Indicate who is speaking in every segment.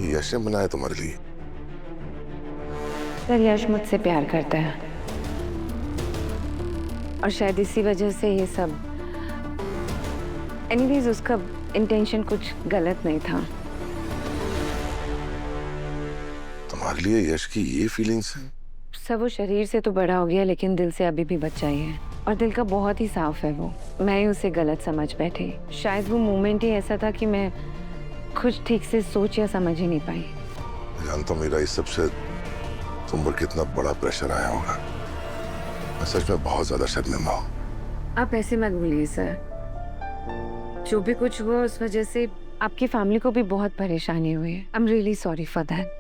Speaker 1: यश ने बनाया तुम्हारे लिए।
Speaker 2: सर यश मुझसे प्यार करता है और शायद इसी वजह से ये सब। एनीवेज उसका इंटेंशन कुछ गलत नहीं था।
Speaker 1: तुम्हारे लिए यश की ये फीलिंग्स हैं?
Speaker 2: सर वो शरीर से तो बड़ा हो गया लेकिन दिल से अभी भी बच्चा ही है और दिल का बहुत ही साफ है वो। मैं ही उसे गलत समझ बैठी। शायद वो मोमेंट ही ऐसा था कि मैं कुछ ठीक से सोच या समझ ही नहीं पाई।
Speaker 1: जानता हूँ मेरा इस सबसे तुम पर कितना बड़ा प्रेशर आया होगा। मैं सच में बहुत ज्यादा शर्मिंदा हूँ।
Speaker 2: आप ऐसे मत बोलिए सर। जो भी कुछ हुआ उस वजह से आपकी फैमिली को भी बहुत परेशानी हुई है। I am really sorry for that.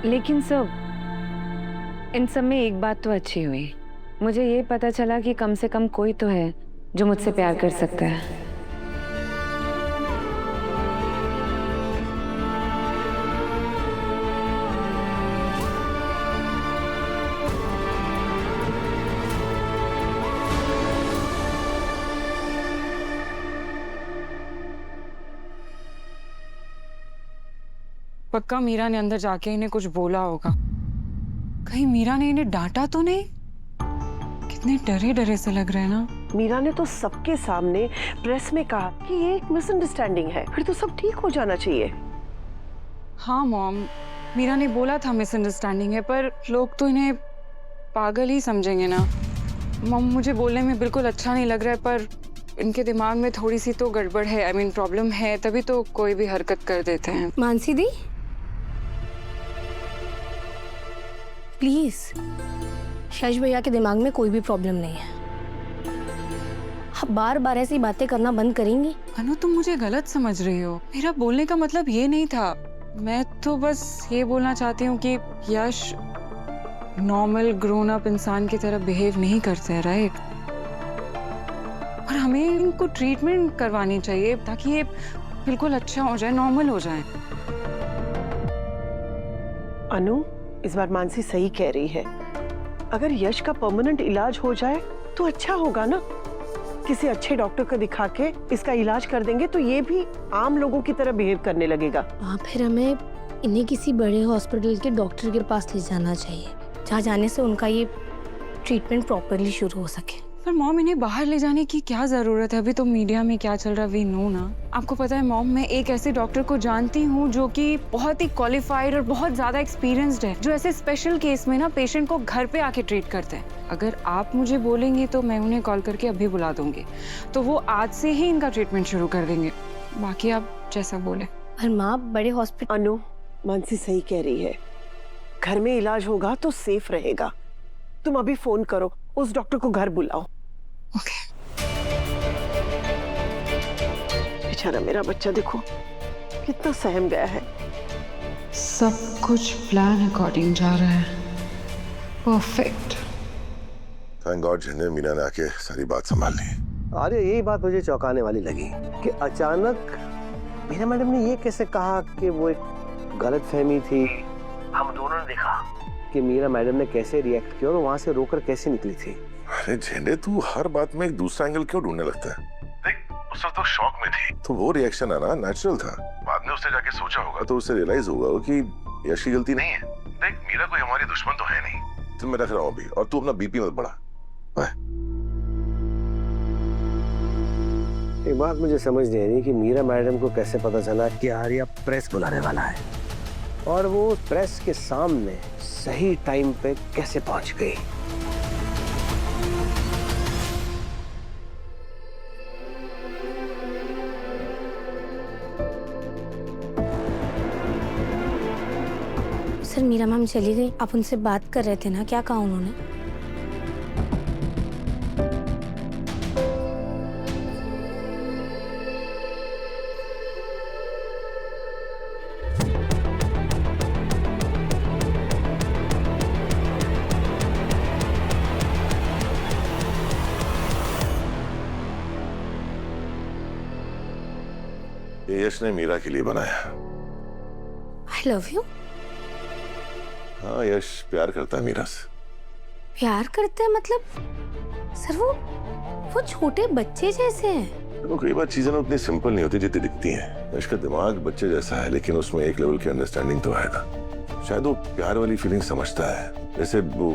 Speaker 2: लेकिन सब इन सब में एक बात तो अच्छी हुई। मुझे ये पता चला कि कम से कम कोई तो है जो मुझसे प्यार कर सकता है।
Speaker 3: पक्का मीरा ने अंदर जाके इन्हें कुछ बोला होगा। कहीं मीरा ने इन्हें डांटा तो नहीं? कितने डरे डरे से लग रहे हैं ना।
Speaker 4: मीरा ने तो सबके सामने प्रेस में कहा कि ये एक मिसअंडरस्टैंडिंग है, फिर तो सब ठीक हो जाना चाहिए।
Speaker 3: हाँ मॉम, मीरा ने बोला था मिसअंडरस्टैंडिंग है, पर लोग तो इन्हें पागल ही समझेंगे ना। मॉम मुझे बोलने में बिल्कुल अच्छा नहीं लग रहा है, पर इनके दिमाग में थोड़ी सी तो गड़बड़ है। आई मीन प्रॉब्लम है, तभी तो कोई भी हरकत कर देते हैं।
Speaker 5: मानसी दी प्लीज, यश भैया के दिमाग में कोई भी प्रॉब्लम नहीं है। आप बार बार ऐसी बातें करना बंद करेंगी?
Speaker 3: अनु तुम मुझे गलत समझ रही हो। मेरा बोलने का मतलब ये नहीं था। मैं तो बस ये बोलना चाहती हूँ कि यश नॉर्मल ग्रोन अप इंसान की तरह बिहेव नहीं करते हैं, राइट? और हमें इनको ट्रीटमेंट करवानी चाहिए ताकि ये बिल्कुल अच्छा हो जाए, नॉर्मल हो जाए।
Speaker 4: अनु, इस बार मानसी सही कह रही है। अगर यश का परमानेंट इलाज हो जाए तो अच्छा होगा ना। किसी अच्छे डॉक्टर को दिखा के इसका इलाज कर देंगे तो ये भी आम लोगों की तरह बिहेव करने लगेगा।
Speaker 5: फिर हमें इन्हें किसी बड़े हॉस्पिटल के डॉक्टर के पास ले जाना चाहिए, जहाँ जाने से उनका ये ट्रीटमेंट प्रॉपरली शुरू हो सके।
Speaker 3: पर मॉम इन्हें बाहर ले जाने की क्या जरूरत है? अभी तो मीडिया में क्या चल रहा है वी नो ना। आपको पता है मॉम, मैं एक ऐसे डॉक्टर को जानती हूँ जो कि बहुत ही क्वालिफाइड और बहुत ज्यादा एक्सपीरियंस्ड है, जो ऐसे स्पेशल केस में ना पेशेंट को घर पे आके ट्रीट करते हैं। अगर आप मुझे बोलेंगे तो मैं उन्हें कॉल करके अभी बुला दूंगी, तो वो आज से ही इनका ट्रीटमेंट शुरू कर देंगे। बाकी आप जैसा बोले।
Speaker 5: पर माँ, बड़े हॉस्पिटल।
Speaker 4: अनु, मानसी सही कह रही है। घर में इलाज होगा तो सेफ रहेगा। तुम अभी फोन करो, उस डॉक्टर को घर बुलाओ।
Speaker 3: ओके।
Speaker 4: बेचारा मेरा बच्चा देखो कितना सहम गया है।
Speaker 3: सब कुछ प्लान अकॉर्डिंग जा रहा है। परफेक्ट।
Speaker 1: थैंक गॉड जिन्हें मीरा ने आके सारी बात संभाल ली।
Speaker 6: अरे यही बात मुझे चौंकाने वाली लगी कि अचानक मीरा मैडम ने ये कैसे कहा कि वो एक गलतफहमी थी। हम दोनों ने देखा कि मीरा मैडम ने कैसे रिएक्ट किया और वहां से रोकर कैसे निकली थी।
Speaker 1: अरे झेंडे, तू हर बात में एक दूसरा एंगल क्यों ढूंढने लगता है? देख, उस वक्त तो शॉक में थी, तो वो रिएक्शन है ना, नेचुरल था। बाद में उसने जाके सोचा होगा तो उसे रियलाइज होगा कि यश की गलती नहीं है। देख, मीरा कोई हमारी दुश्मन तो है नहीं। तुम मैं रख रहा हूँ अभी, और तू अपना बीपी मत बढ़ा।
Speaker 6: एक बात मुझे समझ नहीं आ रही कि मीरा मैडम को कैसे पता चला कि आर्या प्रेस बुलाने वाला है, और वो प्रेस के सामने सही टाइम पे कैसे पहुंच गई।
Speaker 5: सर, मीरा मैम चली गई। आप उनसे बात कर रहे थे ना, क्या कहा उन्होंने?
Speaker 1: ये यश ने मीरा के लिए बनाया।
Speaker 5: I love you.
Speaker 1: हाँ, यश प्यार करता है मीरा से।
Speaker 5: प्यार करते हैं मतलब सर वो छोटे बच्चे जैसे हैं।
Speaker 1: तो कई बार चीजें ना उतनी सिंपल नहीं होती जितनी दिखती हैं। इसका दिमाग बच्चे जैसा है, लेकिन उसमें एक लेवल की अंडरस्टैंडिंग तो है ना। शायद वो प्यार वाली फीलिंग समझता है, जैसे वो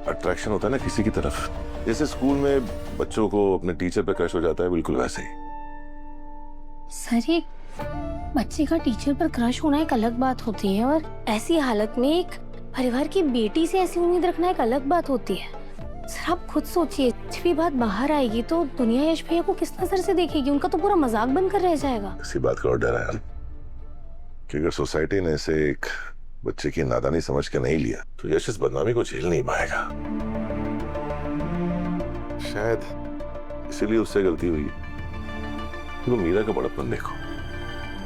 Speaker 1: अट्रैक्शन होता है ना किसी की तरफ, जैसे स्कूल में बच्चों को अपने टीचर पे क्रश हो जाता है, बिल्कुल वैसे ही।
Speaker 5: सर, एक बच्चे का टीचर पर क्रश होना एक अलग बात होती है, और ऐसी हालत में एक परिवार की बेटी से ऐसी उम्मीद रखना एक अलग बात होती है। सर, आप खुद सोचिए, कुछ भी बात बाहर आएगी तो दुनिया यश भैया को किस नजर से देखेगी? उनका तो पूरा मजाक बनकर रह जाएगा।
Speaker 1: इसी बात का और डर है कि अगर सोसाइटी ने इसे एक बच्चे की नादानी समझ के नहीं लिया तो यश इस बदनामी को झेल नहीं पाएगा। शायद इसीलिए उससे गलती हुई। तो मीरा का बड़प्पन देखो,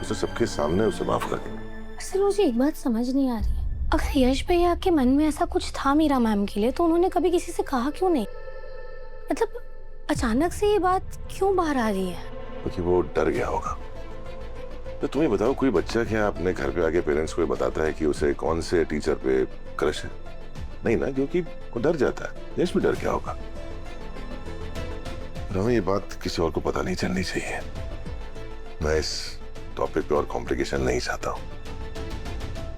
Speaker 1: उसे सबके सामने उसे माफ कर दिया।
Speaker 5: सर, मुझे एक बात समझ नहीं आ रही है, अगर यश भैया के मन में ऐसा कुछ था मीरा मैम के लिए तो उन्होंने कभी किसी से कहा क्यों नहीं? मतलब अचानक से ये बात क्यों बाहर आ रही है?
Speaker 1: क्योंकि वो डर गया होगा। तो तुम्हें बताओ, कोई बच्चा क्या अपने घर पे आके पेरेंट्स को बताता है कि उसे कौन से टीचर पे क्रश है? नहीं ना, क्योंकि वो डर जाता है। यश भी डर गया होगा। हमें ये बात किसी और को पता नहीं चलनी चाहिए। मैं इस टॉपिक पे और कॉम्प्लिकेशन नहीं चाहता हूँ।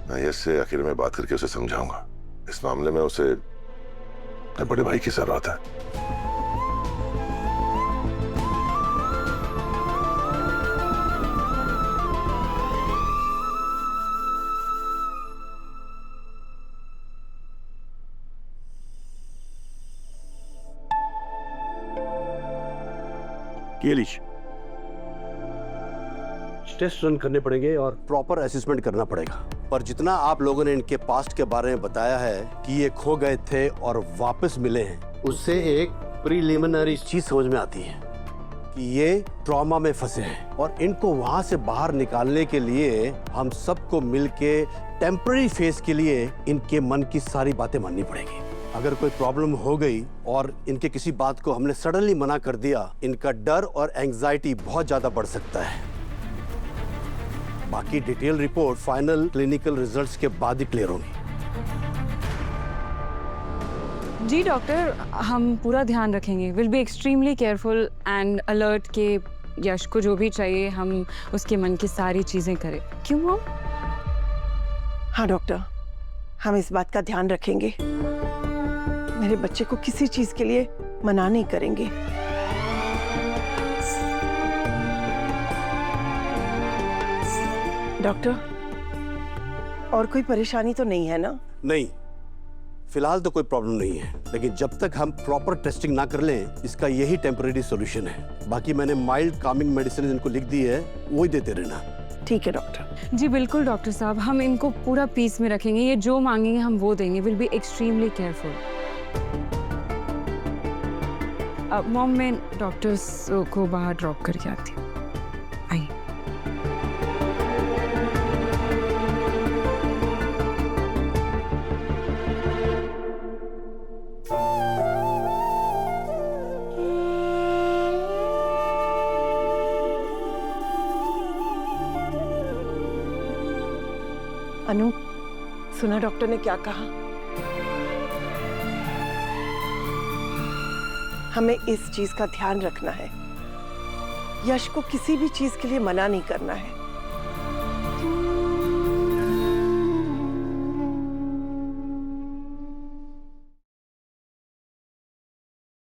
Speaker 1: मैं यश से आखिर में बात करके उसे समझाऊंगा। इस मामले में उसे अपने बड़े भाई की जरूरत है।
Speaker 7: टेस्ट रन करने पड़ेंगे और प्रॉपर असेसमेंट करना पड़ेगा। पर जितना आप लोगों ने इनके पास्ट के बारे में बताया है कि ये खो गए थे और वापस मिले हैं, उससे एक प्रीलिमिनरी चीज समझ में आती है कि ये ट्रॉमा में फंसे हैं और इनको वहां से बाहर निकालने के लिए हम सबको मिलके टेम्पररी फेज के लिए इनके मन की सारी बातें माननी पड़ेगी। अगर कोई प्रॉब्लम हो गई और इनके किसी बात को हमने सडनली मना कर दिया, इनका डर और एंजाइटी बहुत ज्यादा बढ़ सकता है। बाकी detail report final clinical results के बाद ही क्लियर होगी।
Speaker 3: जी डॉक्टर, हम पूरा ध्यान रखेंगे। Will be extremely careful and alert के यश को जो भी चाहिए हम उसके मन की सारी चीजें करें। क्यों मॉम?
Speaker 4: हाँ डॉक्टर, हम इस बात का ध्यान रखेंगे। मेरे बच्चे को किसी चीज के लिए मना नहीं करेंगे। डॉक्टर, और कोई परेशानी तो नहीं है ना?
Speaker 7: नहीं, फिलहाल तो कोई प्रॉब्लम नहीं है, लेकिन जब तक हम प्रॉपर टेस्टिंग ना कर लें, इसका यही टेम्परेरी सॉल्यूशन है। बाकी मैंने माइल्ड कामिंग मेडिसिन इनको लिख दी है, वो ही देते रहना।
Speaker 4: ठीक है डॉक्टर।
Speaker 3: जी बिल्कुल डॉक्टर साहब, हम इनको पूरा पीस में रखेंगे। ये जो मांगेंगे हम वो देंगे। Will be extremely careful. Mom, मैं डॉक्टर्स को बाहर ड्रॉप करके आती हूँ। आइए।
Speaker 4: अनु, सुना डॉक्टर ने क्या कहा? हमें इस चीज का ध्यान रखना है। यश को किसी भी चीज के लिए मना नहीं करना है।